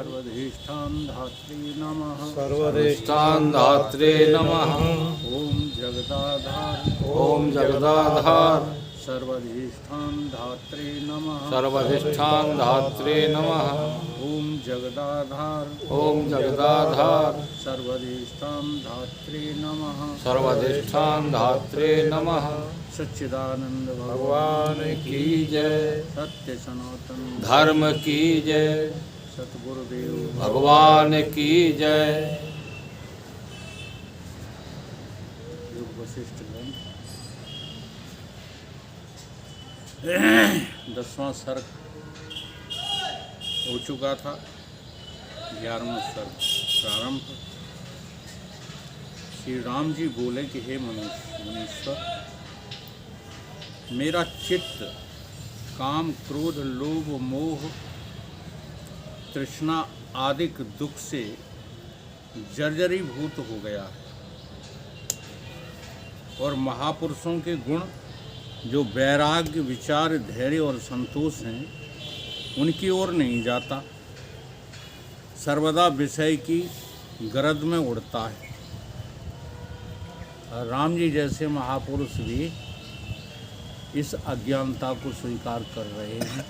सर्वधिष्ठान धात्रे नमः। सर्वधिष्ठान धात्रे नमः। ओम जगदाधार ओम जगदाधार सर्वधिष्ठान धात्रे नमः। सर्वधिष्ठान धात्रे नमः। ओम जगदाधार ओम जगदाधार सर्वधिष्ठान धात्रे नमः। सर्वधिष्ठान धात्रे नमः। सच्चिदानंद भगवान की जय। सत्य सनातन धर्म की जय। सतगुरुदेव भगवान की जय। योग वशिष्ठ ग्रंथ 10वां सर्ग हो चुका था। 11वां सर्ग प्रारंभ। श्री राम जी बोले कि हे मुनीश्वर, मेरा चित्त काम क्रोध लोभ मोह तृष्णा आदिक दुख से जर्जरीभूत हो गया है और महापुरुषों के गुण जो वैराग्य विचार धैर्य और संतोष हैं उनकी ओर नहीं जाता, सर्वदा विषय की गरज में उड़ता है। और राम जी जैसे महापुरुष भी इस अज्ञानता को स्वीकार कर रहे हैं,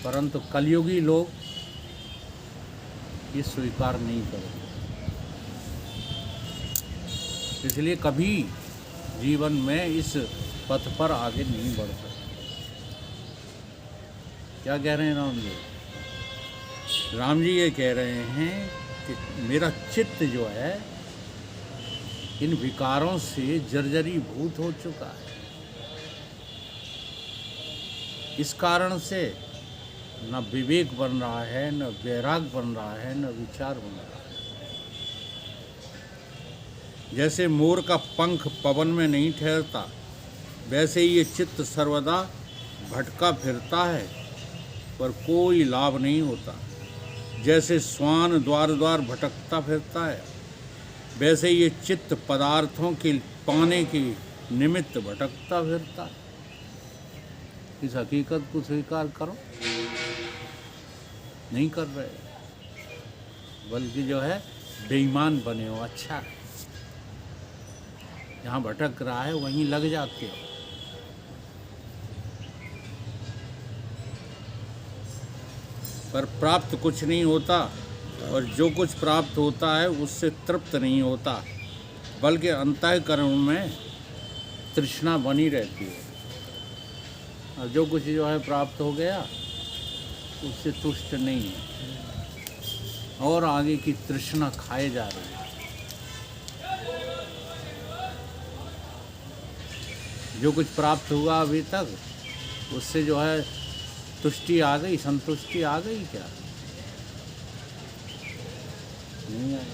परंतु कलयुगी लोग ये स्वीकार नहीं करते। इसलिए कभी जीवन में इस पथ पर आगे नहीं बढ़ सकते। क्या कह रहे हैं राम जी? राम जी ये कह रहे हैं कि मेरा चित्त जो है इन विकारों से जर्जरीभूत हो चुका है। इस कारण से न विवेक बन रहा है, न वैराग बन रहा है, न विचार बन रहा है। जैसे मोर का पंख पवन में नहीं ठहरता, वैसे ही ये चित्त सर्वदा भटका फिरता है पर कोई लाभ नहीं होता। जैसे श्वान द्वार द्वार भटकता फिरता है, वैसे ये चित्त पदार्थों के पाने के निमित्त भटकता फिरता है। इस हकीकत को स्वीकार करो। नहीं कर रहे, बल्कि जो है बेईमान बने हो। अच्छा, जहाँ भटक रहा है वहीं लग जाते हो। पर प्राप्त कुछ नहीं होता और जो कुछ प्राप्त होता है उससे तृप्त नहीं होता, बल्कि अंतःकरण में तृष्णा बनी रहती है। और जो कुछ जो है प्राप्त हो गया उससे तुष्ट नहीं है और आगे की तृष्णा खाए जा रही है। जो कुछ प्राप्त हुआ अभी तक उससे जो है तुष्टि आ गई, संतुष्टि आ गई क्या? नहीं आई।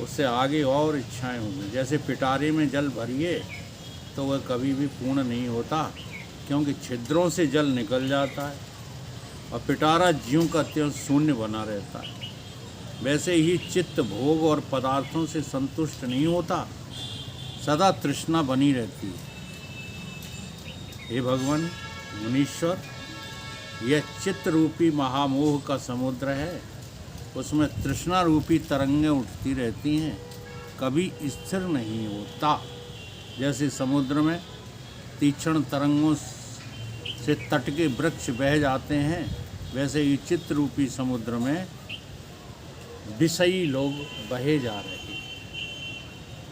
उससे आगे और इच्छाएं होंगी। जैसे पिटारे में जल भरिए तो वह कभी भी पूर्ण नहीं होता, क्योंकि छिद्रों से जल निकल जाता है और पिटारा ज्यों का त्यों शून्य बना रहता है। वैसे ही चित्त भोग और पदार्थों से संतुष्ट नहीं होता, सदा तृष्णा बनी रहती है। हे भगवान मुनीश्वर, यह चित्त रूपी महामोह का समुद्र है। उसमें तृष्णा रूपी तरंगें उठती रहती हैं, कभी स्थिर नहीं होता। जैसे समुद्र में तीक्ष्ण तरंगों से तट के वृक्ष बह जाते हैं, वैसे ही चित्त रूपी समुद्र में विषयी लोग बहे जा रहे हैं।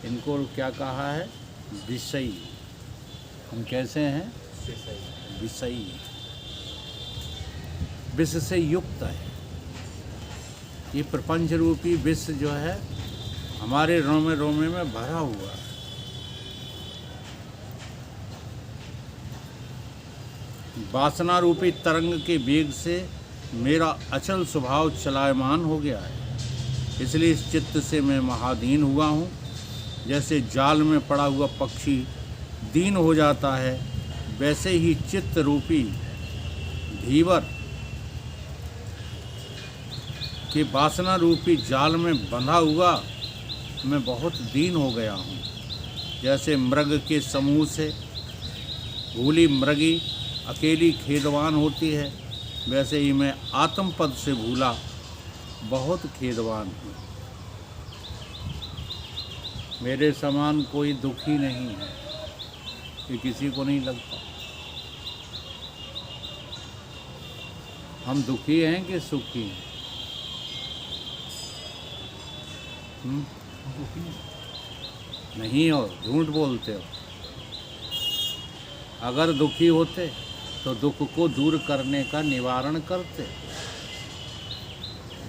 इनको क्या कहा है? विषयी। हम कैसे हैं? विषयी। विष से युक्त है। ये प्रपंच रूपी विष जो है हमारे रोमे रोमे में भरा हुआ है। वासना रूपी तरंग के वेग से मेरा अचल स्वभाव चलायमान हो गया है, इसलिए इस चित्त से मैं महादीन हुआ हूँ। जैसे जाल में पड़ा हुआ पक्षी दीन हो जाता है, वैसे ही चित्त रूपी धीवर के वासना रूपी जाल में बंधा हुआ मैं बहुत दीन हो गया हूँ। जैसे मृग के समूह से भूली मृगी अकेली खेदवान होती है, वैसे ही मैं आत्मपद से भूला बहुत खेदवान हूँ। मेरे समान कोई दुखी नहीं है, ये किसी को नहीं लगता। हम दुखी हैं कि सुखी हैं? नहीं हो, झूठ बोलते हो। अगर दुखी होते तो दुख को दूर करने का निवारण करते।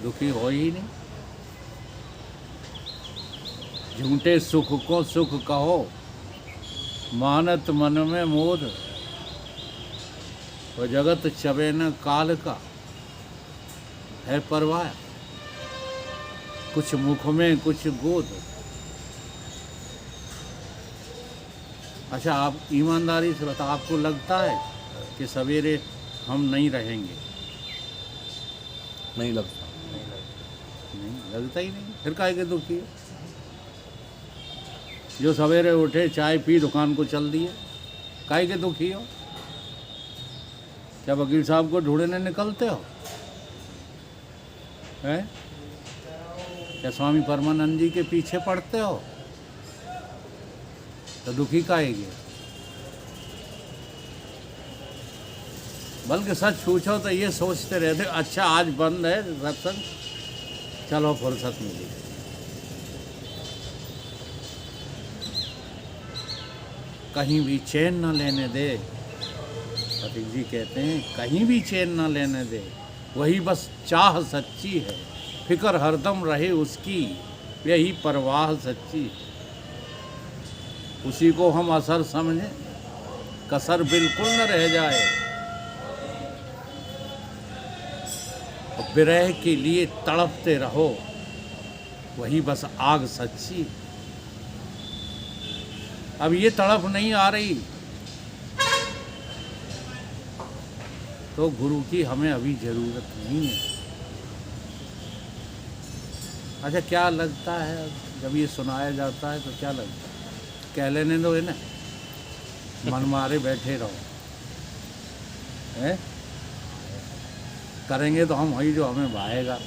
दुखी हो ही नहीं। झूठे सुख को सुख कहो, मानत मन में मोद। वो जगत चबे न काल का है परवाह, कुछ मुख में कुछ गोद। अच्छा, आप ईमानदारी से बता, आपको लगता है कि सवेरे हम नहीं रहेंगे? नहीं लगता। नहीं लगता ही नहीं, फिर काहे के दुखी है? जो सवेरे उठे, चाय पी, दुकान को चल दिए, काहे के दुखी हो? क्या वकील साहब को ढूंढने निकलते हो? हैं? क्या स्वामी परमानंद जी के पीछे पड़ते हो? तो दुखी काहेगे? बल्कि सच पूछो तो ये सोचते रहते, अच्छा आज बंद है सत्संग, चलो फुर्सत मिली। कहीं भी चैन न लेने दे। फतीक जी कहते हैं, कहीं भी चैन न लेने दे, वही बस चाह सच्ची है। फिक्र हरदम रहे उसकी, यही परवाह सच्ची है। उसी को हम असर समझें, कसर बिल्कुल न रह जाए। और विरह के लिए तड़पते रहो, वही बस आग सच्ची है। अब ये तड़प नहीं आ रही तो गुरु की हमें अभी ज़रूरत नहीं है। अच्छा, क्या लगता है जब ये सुनाया जाता है तो क्या लगता है? कह लेने दो, है ना, मन मारे बैठे रहो, है? करेंगे तो हम वही जो हमें भाएगा।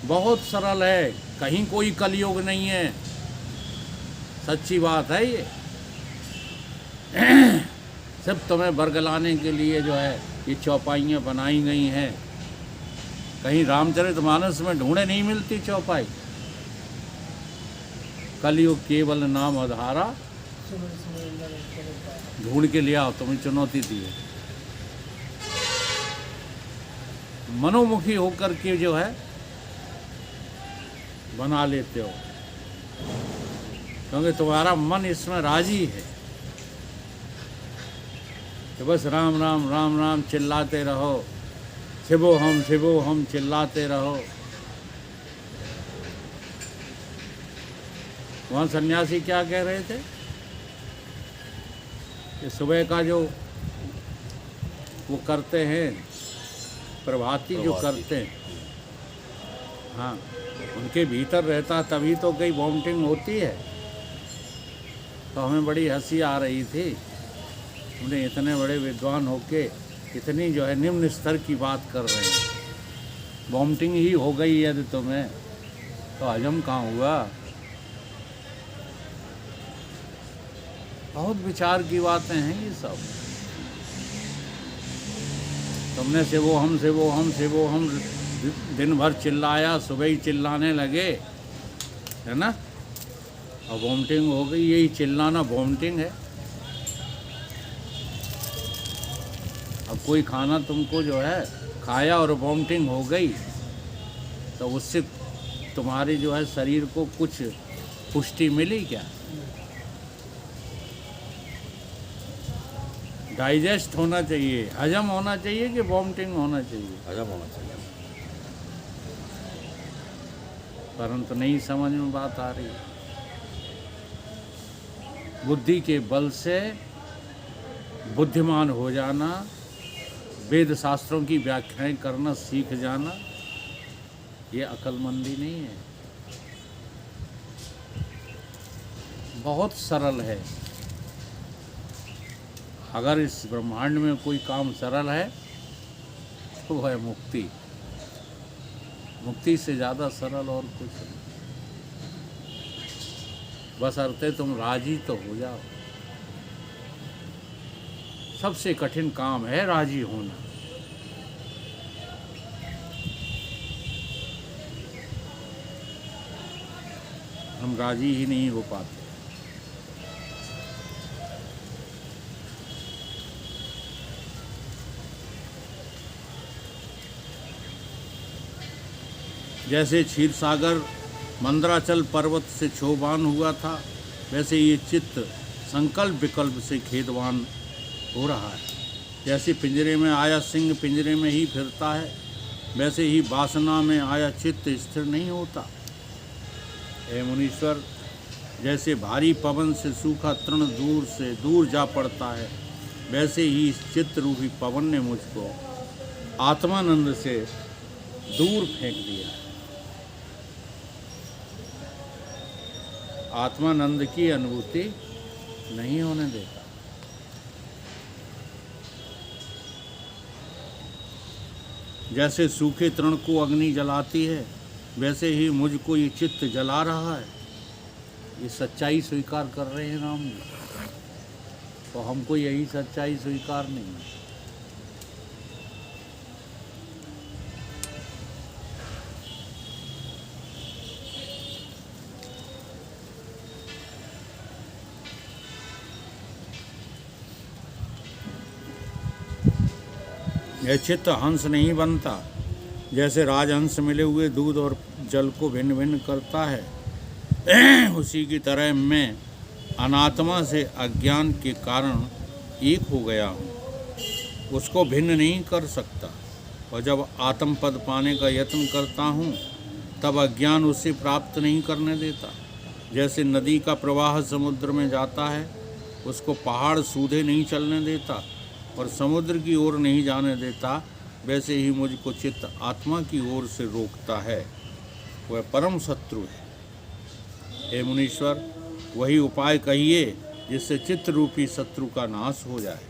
बहुत सरल है, कहीं कोई कलयुग नहीं है, सच्ची बात है ये। सिर्फ तुम्हें बरगलाने के लिए जो है ये चौपाइयाँ बनाई गई हैं। कहीं रामचरितमानस में ढूंढे नहीं मिलती चौपाई। कलयुग केवल नाम आधारा, ढूंढ के ले आओ, तुम्हें चुनौती दी है। मनोमुखी होकर के जो है बना लेते हो, क्योंकि तुम्हारा मन इसमें राजी है कि बस राम राम राम राम चिल्लाते रहो, शिवो हम चिल्लाते रहो। वहाँ सन्यासी क्या कह रहे थे कि सुबह का जो वो करते हैं, प्रभाती जो करते हैं, हाँ, उनके भीतर रहता तभी तो कई वॉमिटिंग होती है। तो हमें बड़ी हंसी आ रही थी, उन्हें इतने बड़े विद्वान होके इतनी जो है निम्न स्तर की बात कर रहे हैं। वॉमिटिंग ही हो गई यदि तुम्हें, तो हजम कहाँ हुआ? बहुत विचार की बातें हैं ये सब। तुमने शिवो हम दिन भर चिल्लाया, सुबह ही चिल्लाने लगे, है ना, और वॉमिटिंग हो गई। यही चिल्लाना वॉमिटिंग है। अब कोई खाना तुमको जो है खाया और वॉमिटिंग हो गई तो उससे तुम्हारे जो है शरीर को कुछ पुष्टि मिली क्या? डाइजेस्ट होना चाहिए, हजम होना चाहिए कि वॉमिटिंग होना चाहिए? हजम होना चाहिए। परंतु नहीं समझ में बात आ रही। बुद्धि के बल से बुद्धिमान हो जाना, वेद शास्त्रों की व्याख्याएं करना सीख जाना, ये अक्लमंदी नहीं है। बहुत सरल है। अगर इस ब्रह्मांड में कोई काम सरल है तो वह है मुक्ति। मुक्ति से ज़्यादा सरल और कुछ नहीं। बस अर्थे तुम राजी तो हो जाओ। सबसे कठिन काम है राजी होना। हम राजी ही नहीं हो पाते। जैसे क्षीर सागर मंदराचल पर्वत से क्षोभान हुआ था, वैसे ये चित्त संकल्प विकल्प से खेदवान हो रहा है। जैसे पिंजरे में आया सिंह पिंजरे में ही फिरता है, वैसे ही वासना में आया चित्त स्थिर नहीं होता। हे मुनीश्वर, जैसे भारी पवन से सूखा तृण दूर से दूर जा पड़ता है, वैसे ही इस चित्त रूपी पवन ने मुझको आत्मानंद से दूर फेंक दिया। आत्मानंद की अनुभूति नहीं होने देता। जैसे सूखे तृण को अग्नि जलाती है, वैसे ही मुझको ये चित्त जला रहा है। ये सच्चाई स्वीकार कर रहे हैं राम जी, तो हमको यही सच्चाई स्वीकार नहीं है। यह चित्त हंस नहीं बनता। जैसे राजहंस मिले हुए दूध और जल को भिन्न भिन्न करता है, उसी की तरह मैं अनात्मा से अज्ञान के कारण एक हो गया हूँ, उसको भिन्न नहीं कर सकता। और जब आत्म पद पाने का यत्न करता हूँ, तब अज्ञान उसे प्राप्त नहीं करने देता। जैसे नदी का प्रवाह समुद्र में जाता है, उसको पहाड़ सूधे नहीं चलने देता और समुद्र की ओर नहीं जाने देता, वैसे ही मुझको चित्त आत्मा की ओर से रोकता है। वह परम शत्रु है। हे मुनीश्वर, वही उपाय कहिए जिससे चित्त रूपी शत्रु का नाश हो जाए।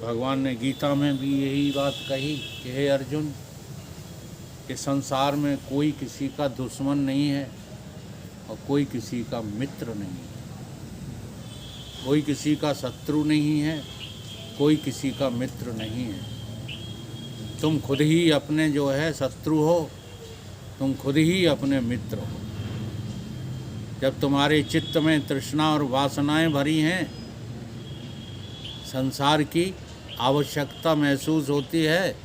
भगवान ने गीता में भी यही बात कही कि हे अर्जुन, कि संसार में कोई किसी का दुश्मन नहीं है और कोई किसी का मित्र नहीं है, कोई किसी का शत्रु नहीं है, कोई किसी का मित्र नहीं है। तुम खुद ही अपने जो है शत्रु हो, तुम खुद ही अपने मित्र हो। जब तुम्हारे चित्त में तृष्णा और वासनाएं भरी हैं, संसार की आवश्यकता महसूस होती है,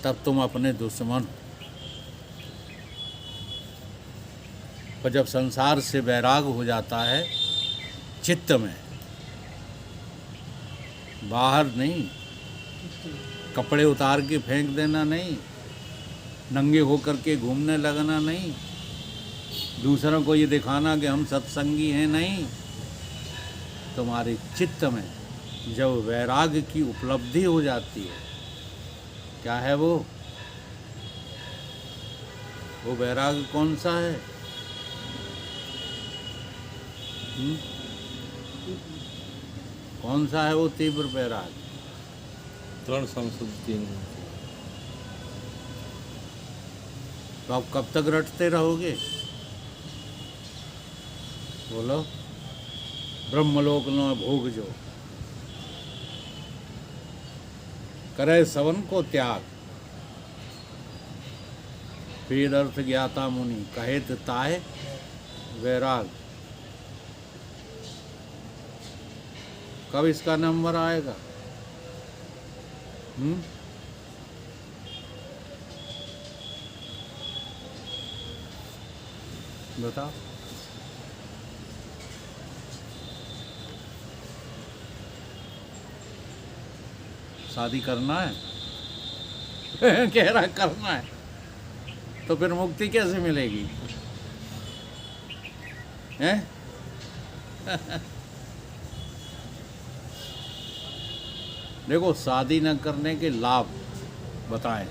तब तुम अपने दुश्मन हो। और जब संसार से वैराग हो जाता है चित्त में, बाहर नहीं, कपड़े उतार के फेंक देना नहीं, नंगे होकर के घूमने लगना नहीं, दूसरों को ये दिखाना कि हम सत्संगी हैं नहीं। तुम्हारे चित्त में जब वैराग की उपलब्धि हो जाती है, क्या है वो वैराग कौन सा है? कौन सा है वो तीव्र वैराग? तृण संशुद्धि। तो आप कब तक रटते रहोगे? बोलो। ब्रह्मलोक न भोग जो करे सवन को त्याग, वेद अर्थ ज्ञाता मुनि कहेत ताय वैराग। कब इसका नंबर आएगा? बताओ। शादी करना है? कह रहा करना है, तो फिर मुक्ति कैसे मिलेगी? हैं? देखो, शादी न करने के लाभ बताएं।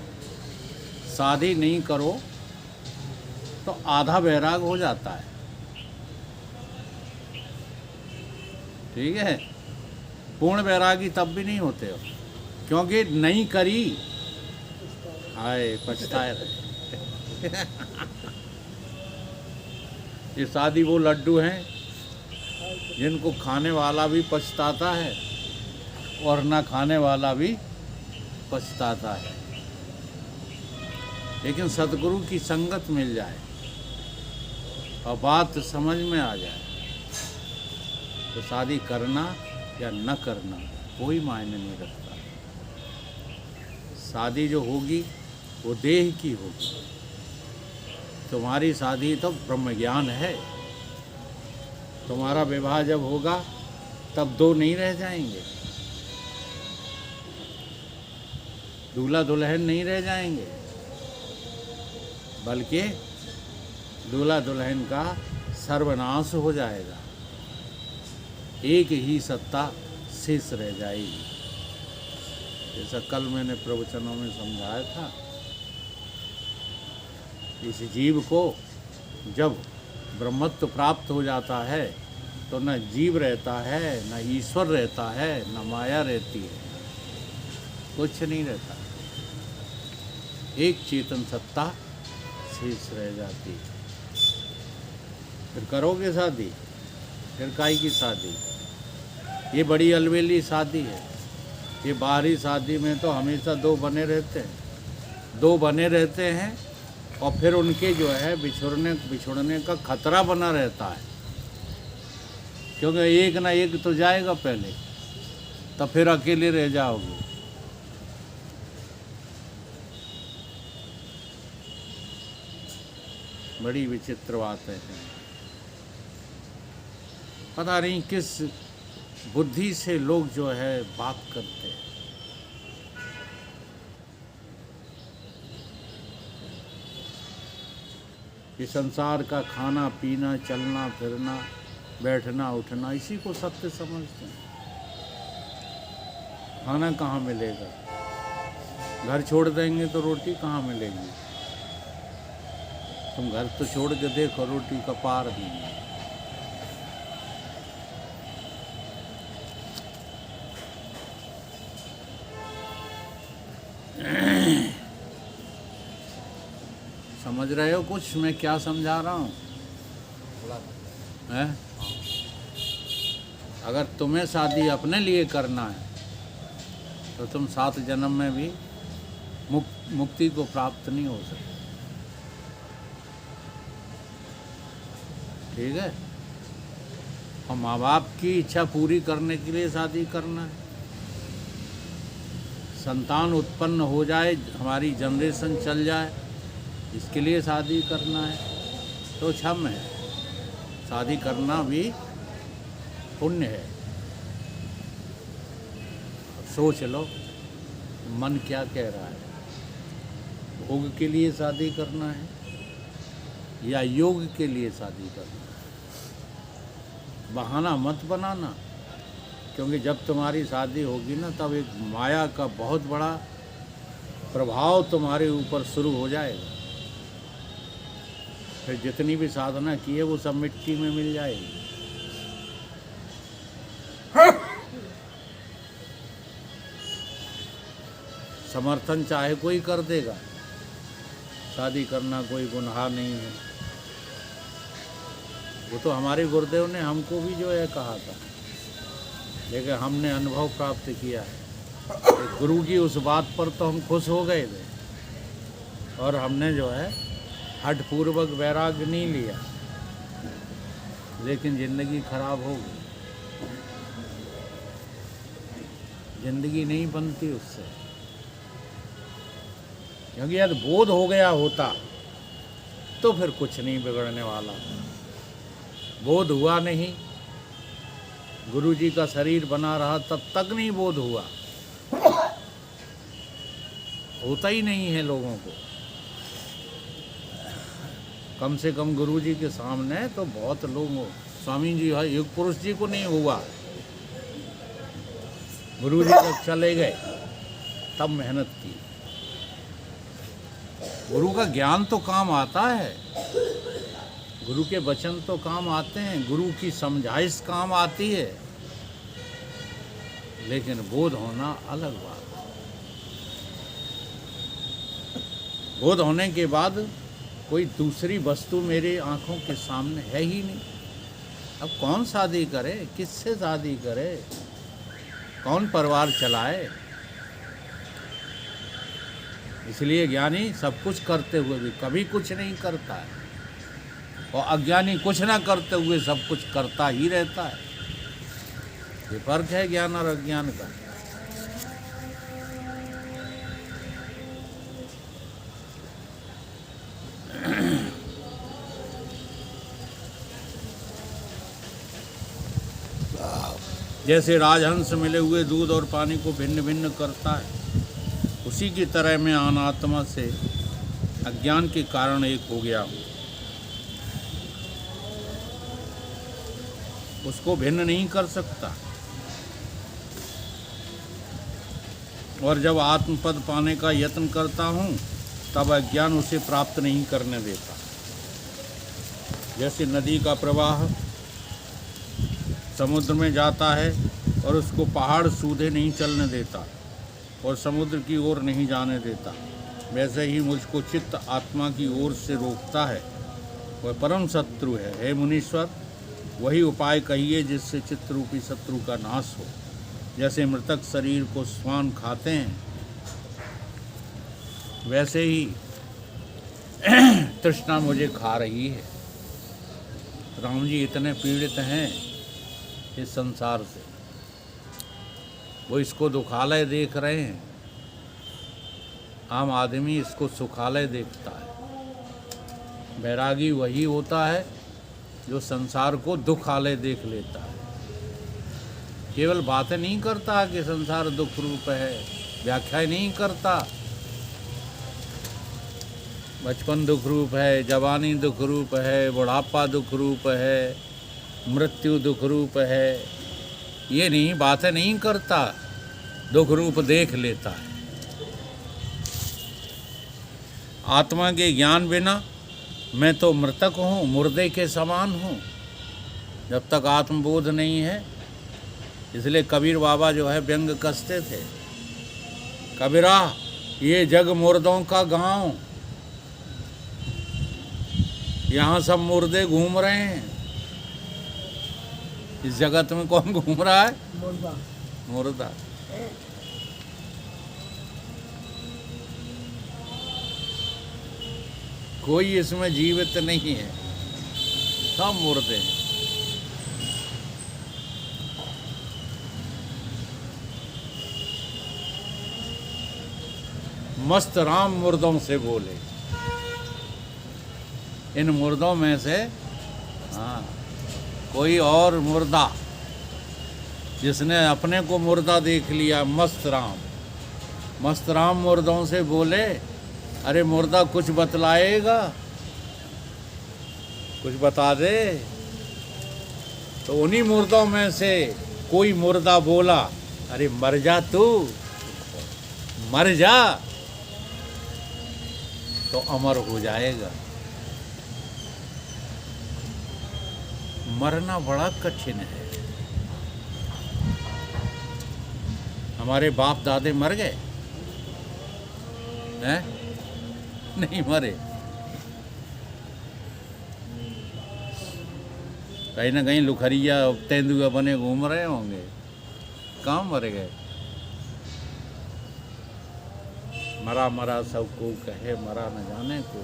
शादी नहीं करो तो आधा वैराग हो जाता है, ठीक है। पूर्ण वैरागी तब भी नहीं होते हो, क्योंकि नहीं करी, आए पछताए रहे। ये शादी वो लड्डू हैं जिनको खाने वाला भी पछताता है और ना खाने वाला भी पछताता है। लेकिन सदगुरु की संगत मिल जाए और बात समझ में आ जाए तो शादी करना या न करना कोई मायने नहीं रखता। शादी जो होगी वो देह की होगी। तुम्हारी शादी तो ब्रह्म ज्ञान है। तुम्हारा विवाह जब होगा तब दो नहीं रह जाएंगे, दूल्हा दुल्हन नहीं रह जाएंगे, बल्कि दूल्हा दुल्हन का सर्वनाश हो जाएगा। एक ही सत्ता शेष रह जाएगी। जैसा कल मैंने प्रवचनों में समझाया था, इस जीव को जब ब्रह्मत्व प्राप्त हो जाता है तो न जीव रहता है, न ईश्वर रहता है, न माया रहती है, कुछ नहीं रहता। एक चेतन सत्ता शेष रह जाती है। फिर करोगे शादी, फिर काई की शादी? ये बड़ी अलबेली शादी है। ये बाहरी शादी में तो हमेशा दो बने रहते हैं और फिर उनके जो है बिछुड़ने का खतरा बना रहता है, क्योंकि एक ना एक तो जाएगा पहले, तो फिर अकेले रह जाओगे। बड़ी विचित्र बातें हैं। पता नहीं किस बुद्धि से लोग जो है बात करते हैं। ये संसार का खाना पीना, चलना फिरना, बैठना उठना, इसी को सत्य समझते हैं। खाना कहाँ मिलेगा? घर छोड़ देंगे तो रोटी कहाँ मिलेगी? तुम घर तो छोड़ के देखो, रोटी का पार नहीं है। समझ रहे हो कुछ मैं क्या समझा रहा हूँ? है? अगर तुम्हें शादी अपने लिए करना है तो तुम 7 जन्म में भी मुक्ति को प्राप्त नहीं हो सकते। ठीक है? और माँ बाप की इच्छा पूरी करने के लिए शादी करना है, संतान उत्पन्न हो जाए, हमारी जनरेशन चल जाए, इसके लिए शादी करना है तो क्षम है। शादी करना भी पुण्य है। सोच लो मन क्या कह रहा है। भोग के लिए शादी करना है या योग के लिए शादी करना है? बहाना मत बनाना, क्योंकि जब तुम्हारी शादी होगी ना तब एक माया का बहुत बड़ा प्रभाव तुम्हारे ऊपर शुरू हो जाएगा। फिर जितनी भी साधना की है वो सब मिट्टी में मिल जाएगी। समर्थन चाहे कोई कर देगा, शादी करना कोई गुनाह नहीं है। वो तो हमारे गुरुदेव ने हमको भी जो है कहा था, लेकिन हमने अनुभव प्राप्त किया है। गुरु की उस बात पर तो हम खुश हो गए थे और हमने जो है हठपूर्वक वैराग्य नहीं लिया, लेकिन ज़िंदगी खराब हो गई। ज़िंदगी नहीं बनती उससे, क्योंकि यदि बोध हो गया होता तो फिर कुछ नहीं बिगड़ने वाला। बोध हुआ नहीं, गुरु जी का शरीर बना रहा तब तक नहीं बोध हुआ, होता ही नहीं है लोगों को। कम से कम गुरु जी के सामने तो बहुत लोग, स्वामी जी है, युग पुरुष जी को नहीं हुआ। गुरु जी जब चले गए तब मेहनत की। गुरु का ज्ञान तो काम आता है, गुरु के वचन तो काम आते हैं, गुरु की समझाइश काम आती है, लेकिन बोध होना अलग बात है। बोध होने के बाद कोई दूसरी वस्तु मेरी आंखों के सामने है ही नहीं। अब कौन शादी करे, किससे शादी करे, कौन परिवार चलाए। इसलिए ज्ञानी सब कुछ करते हुए भी कभी कुछ नहीं करता है, और अज्ञानी कुछ ना करते हुए सब कुछ करता ही रहता है। ये फर्क है ज्ञान और अज्ञान का। जैसे राजहंस मिले हुए दूध और पानी को भिन्न भिन्न करता है, उसी की तरह मैं अनात्मा से अज्ञान के कारण एक हो गया हूँ। उसको भिन्न नहीं कर सकता। और जब आत्मपद पाने का यत्न करता हूँ तब अज्ञान उसे प्राप्त नहीं करने देता। जैसे नदी का प्रवाह समुद्र में जाता है और उसको पहाड़ सूधे नहीं चलने देता और समुद्र की ओर नहीं जाने देता, वैसे ही मुझको चित्त आत्मा की ओर से रोकता है। वह परम शत्रु है। हे मुनीश्वर, वही उपाय कहिए जिससे चित्त रूपी शत्रु का नाश हो। जैसे मृतक शरीर को श्वान खाते हैं, वैसे ही तृष्णा मुझे खा रही है। राम जी इतने पीड़ित हैं इस संसार से, वो इसको दुखालय देख रहे हैं। आम आदमी इसको सुखालय देखता है। बैरागी वही होता है जो संसार को दुखालय देख लेता है। केवल बातें नहीं करता कि संसार दुख रूप है, व्याख्या नहीं करता। बचपन दुख रूप है, जवानी दुख रूप है, बुढ़ापा दुख रूप है, मृत्यु दुख रूप है, ये नहीं बातें नहीं करता, दुख रूप देख लेता है। आत्मा के ज्ञान बिना मैं तो मृतक हूँ, मुर्दे के समान हूँ, जब तक आत्मबोध नहीं है। इसलिए कबीर बाबा जो है व्यंग कसते थे, कबीरा ये जग मुर्दों का गांव, यहाँ सब मुर्दे घूम रहे हैं। इस जगत में कौन घूम रहा है? मुर्दा। मुर्दा। कोई इसमें जीवित नहीं है, सब मुर्दे हैं। मस्त राम मुर्दों से बोले, इन मुर्दों में से हाँ कोई और मुर्दा जिसने अपने को मुर्दा देख लिया, मस्त राम मुर्दों से बोले, अरे मुर्दा कुछ बतलाएगा, कुछ बता दे। तो उन्हीं मुर्दों में से कोई मुर्दा बोला, अरे मर जा तू, मर जा तो अमर हो जाएगा। मरना बड़ा कठिन है। हमारे बाप दादे मर गए हैं? नहीं मरे। कहीं ना कहीं लुखरिया तेंदुआ बने घूम रहे होंगे, कहाँ मर गए। मरा मरा सबको कहे, मरा न जाने को।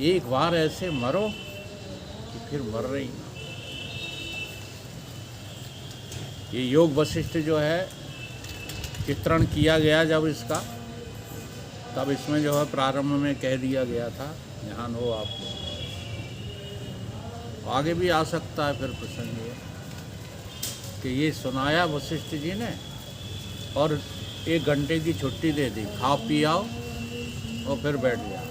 एक बार ऐसे मरो कि फिर मर रही ना। ये योग वशिष्ठ जो है चित्रण किया गया जब इसका, तब इसमें जो है प्रारंभ में कह दिया गया था, ध्यान हो आपको। आगे भी आ सकता है फिर प्रसंग ये कि ये सुनाया वशिष्ठ जी ने और 1 घंटे की छुट्टी दे दी, खा पी आओ और फिर बैठ जाओ।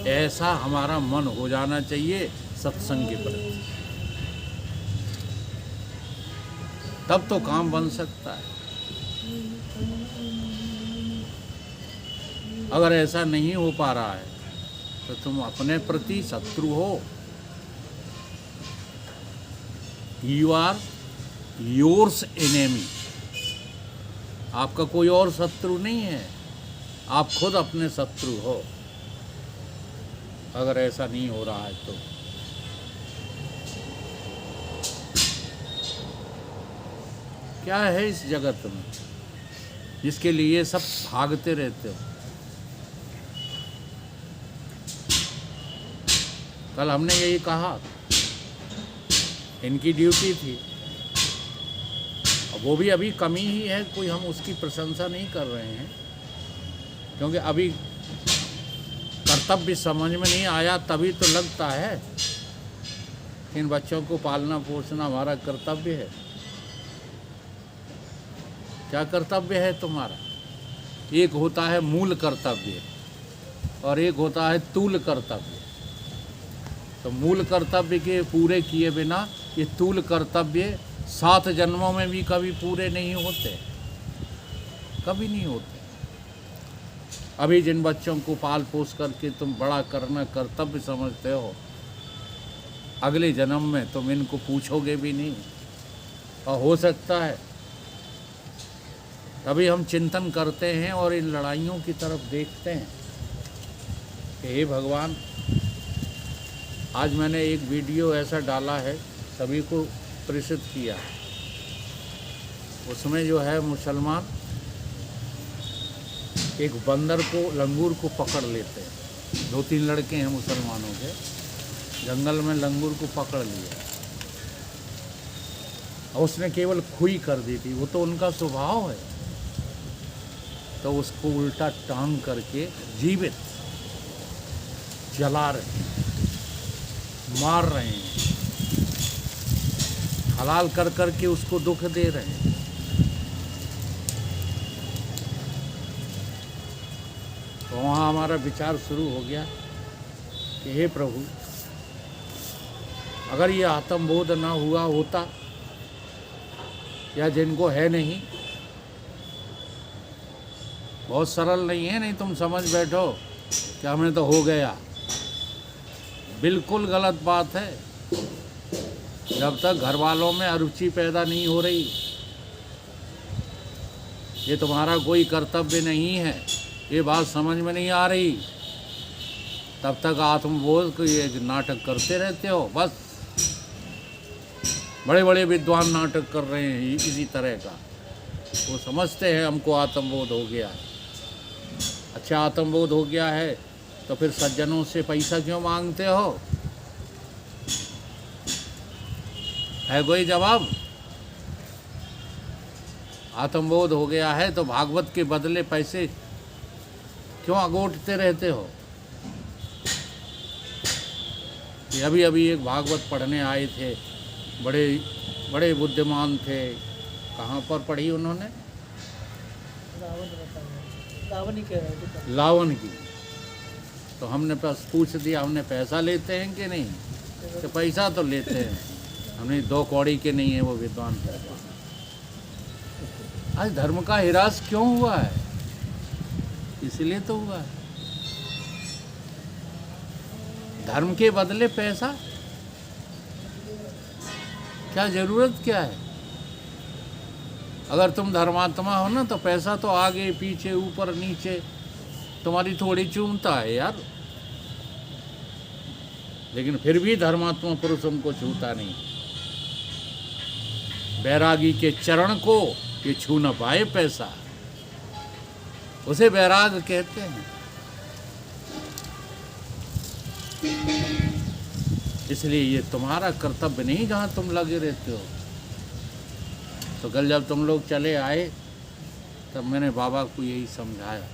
ऐसा हमारा मन हो जाना चाहिए सत्संग के प्रति, तब तो काम बन सकता है। अगर ऐसा नहीं हो पा रहा है तो तुम अपने प्रति शत्रु हो। You are yours enemy. आपका कोई और शत्रु नहीं है, आप खुद अपने शत्रु हो। अगर ऐसा नहीं हो रहा है तो क्या है इस जगत में जिसके लिए सब भागते रहते हो? कल हमने यही कहा, इनकी ड्यूटी थी, वो भी अभी कमी ही है, कोई हम उसकी प्रशंसा नहीं कर रहे हैं, क्योंकि अभी कर्तव्य समझ में नहीं आया। तभी तो लगता है इन बच्चों को पालना पोसना हमारा कर्तव्य है। क्या कर्तव्य है तुम्हारा? एक होता है मूल कर्तव्य और एक होता है तूल कर्तव्य। तो मूल कर्तव्य के पूरे किए बिना ये तूल कर्तव्य 7 जन्मों में भी कभी पूरे नहीं होते, कभी नहीं होते। अभी जिन बच्चों को पाल पोस करके तुम बड़ा करना कर्तव्य समझते हो, अगले जन्म में तुम इनको पूछोगे भी नहीं। और हो सकता है तभी हम चिंतन करते हैं और इन लड़ाइयों की तरफ देखते हैं कि हे भगवान, आज मैंने एक वीडियो ऐसा डाला है, सभी को प्रेषित किया। उसमें जो है मुसलमान एक बंदर को, लंगूर को पकड़ लेते हैं। 2-3 लड़के हैं मुसलमानों के, जंगल में लंगूर को पकड़ लिया और उसने केवल खुई कर दी थी, वो तो उनका स्वभाव है। तो उसको उल्टा टांग करके जीवित जला रहे हैं, मार रहे हैं, हलाल कर करके उसको दुख दे रहे हैं। तो वहाँ हमारा विचार शुरू हो गया कि हे प्रभु, अगर ये आत्मबोध ना हुआ होता, या जिनको है नहीं, बहुत सरल नहीं है, नहीं तुम समझ बैठो कि हमें तो हो गया। बिल्कुल गलत बात है। जब तक घर वालों में अरुचि पैदा नहीं हो रही, ये तुम्हारा कोई कर्तव्य नहीं है, ये बात समझ में नहीं आ रही, तब तक आत्मबोध को ये नाटक करते रहते हो। बस बड़े बड़े विद्वान नाटक कर रहे हैं इसी तरह का। वो समझते हैं हमको आत्मबोध हो गया है। अच्छा, आत्मबोध हो गया है तो फिर सज्जनों से पैसा क्यों मांगते हो? है कोई जवाब? आत्मबोध हो गया है तो भागवत के बदले पैसे क्यों अगोटते रहते हो? ये अभी अभी एक भागवत पढ़ने आए थे, बड़े बड़े बुद्धिमान थे। कहाँ पर पढ़ी उन्होंने? लावन की। तो हमने बस पूछ दिया, हमने पैसा लेते हैं कि नहीं? तो पैसा तो लेते हैं, हमने 2 कौड़ी के नहीं है वो विद्वान। आज धर्म का हिरास क्यों हुआ है? इसलिए तो हुआ है। धर्म के बदले पैसा, क्या जरूरत क्या है? अगर तुम धर्मात्मा हो ना, तो पैसा तो आगे पीछे ऊपर नीचे तुम्हारी थोड़ी चूमता है यार, लेकिन फिर भी धर्मात्मा पुरुष उनको छूता नहीं। बैरागी के चरण को ये छू न पाए पैसा, उसे बैराग कहते हैं। इसलिए ये तुम्हारा कर्तव्य नहीं जहाँ तुम लगे रहते हो। तो कल जब तुम लोग चले आए तब मैंने बाबा को यही समझाया,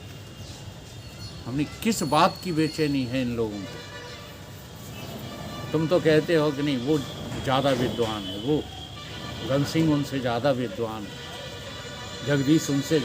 हमने किस बात की बेचैनी है इन लोगों को। तुम तो कहते हो कि नहीं वो ज़्यादा विद्वान है, वो गण सिंह उनसे ज़्यादा विद्वान है, जगदीश उनसे